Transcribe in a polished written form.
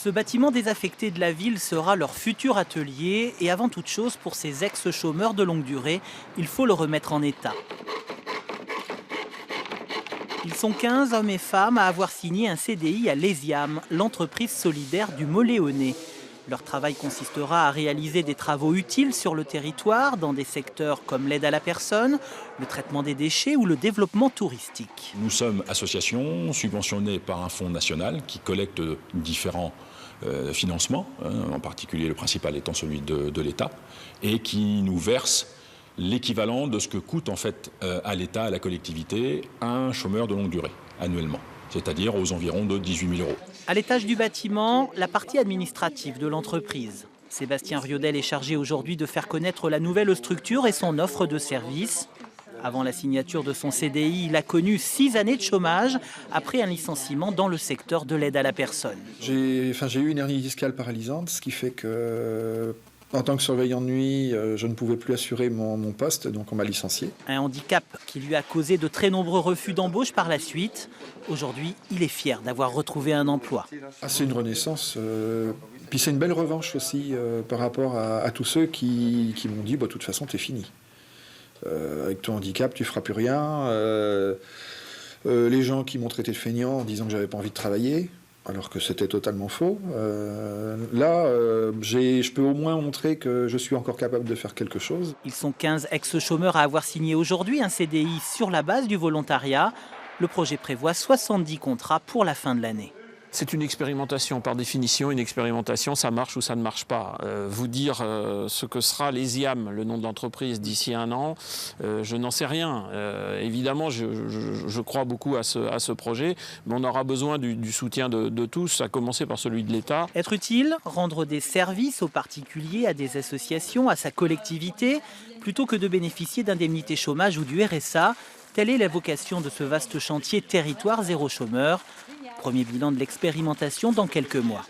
Ce bâtiment désaffecté de la ville sera leur futur atelier et avant toute chose, pour ces ex-chômeurs de longue durée, il faut le remettre en état. Ils sont 15 hommes et femmes à avoir signé un CDI à l'ESIAM, l'entreprise solidaire du Mot-Léonnais. Leur travail consistera à réaliser des travaux utiles sur le territoire dans des secteurs comme l'aide à la personne, le traitement des déchets ou le développement touristique. Nous sommes association subventionnée par un fonds national qui collecte différents financements, en particulier le principal étant celui de l'État, et qui nous verse l'équivalent de ce que coûte en fait à l'État, à la collectivité, un chômeur de longue durée annuellement, c'est-à-dire aux environs de 18 000 €. À l'étage du bâtiment, la partie administrative de l'entreprise. Sébastien Riodel est chargé aujourd'hui de faire connaître la nouvelle structure et son offre de services. Avant la signature de son CDI, il a connu 6 années de chômage après un licenciement dans le secteur de l'aide à la personne. J'ai eu une hernie discale paralysante, ce qui fait que, en tant que surveillant de nuit, je ne pouvais plus assurer mon poste, donc on m'a licencié. Un handicap qui lui a causé de très nombreux refus d'embauche par la suite. Aujourd'hui, il est fier d'avoir retrouvé un emploi. C'est une renaissance. Puis c'est une belle revanche aussi par rapport à tous ceux qui m'ont dit de toute façon, t'es fini. Avec ton handicap, tu feras plus rien. Les gens qui m'ont traité de feignant en disant que j'avais pas envie de travailler, alors que c'était totalement faux. Je peux au moins montrer que je suis encore capable de faire quelque chose. Ils sont 15 ex-chômeurs à avoir signé aujourd'hui un CDI sur la base du volontariat. Le projet prévoit 70 contrats pour la fin de l'année. C'est une expérimentation, par définition. Une expérimentation, ça marche ou ça ne marche pas. Vous dire ce que sera l'ESIAM, le nom de l'entreprise, d'ici 1 an, je n'en sais rien. Évidemment, je crois beaucoup à ce projet, mais on aura besoin du soutien de tous, à commencer par celui de l'État. Être utile, rendre des services aux particuliers, à des associations, à sa collectivité, plutôt que de bénéficier d'indemnités chômage ou du RSA, telle est la vocation de ce vaste chantier Territoire zéro chômeur. Premier bilan de l'expérimentation dans quelques mois.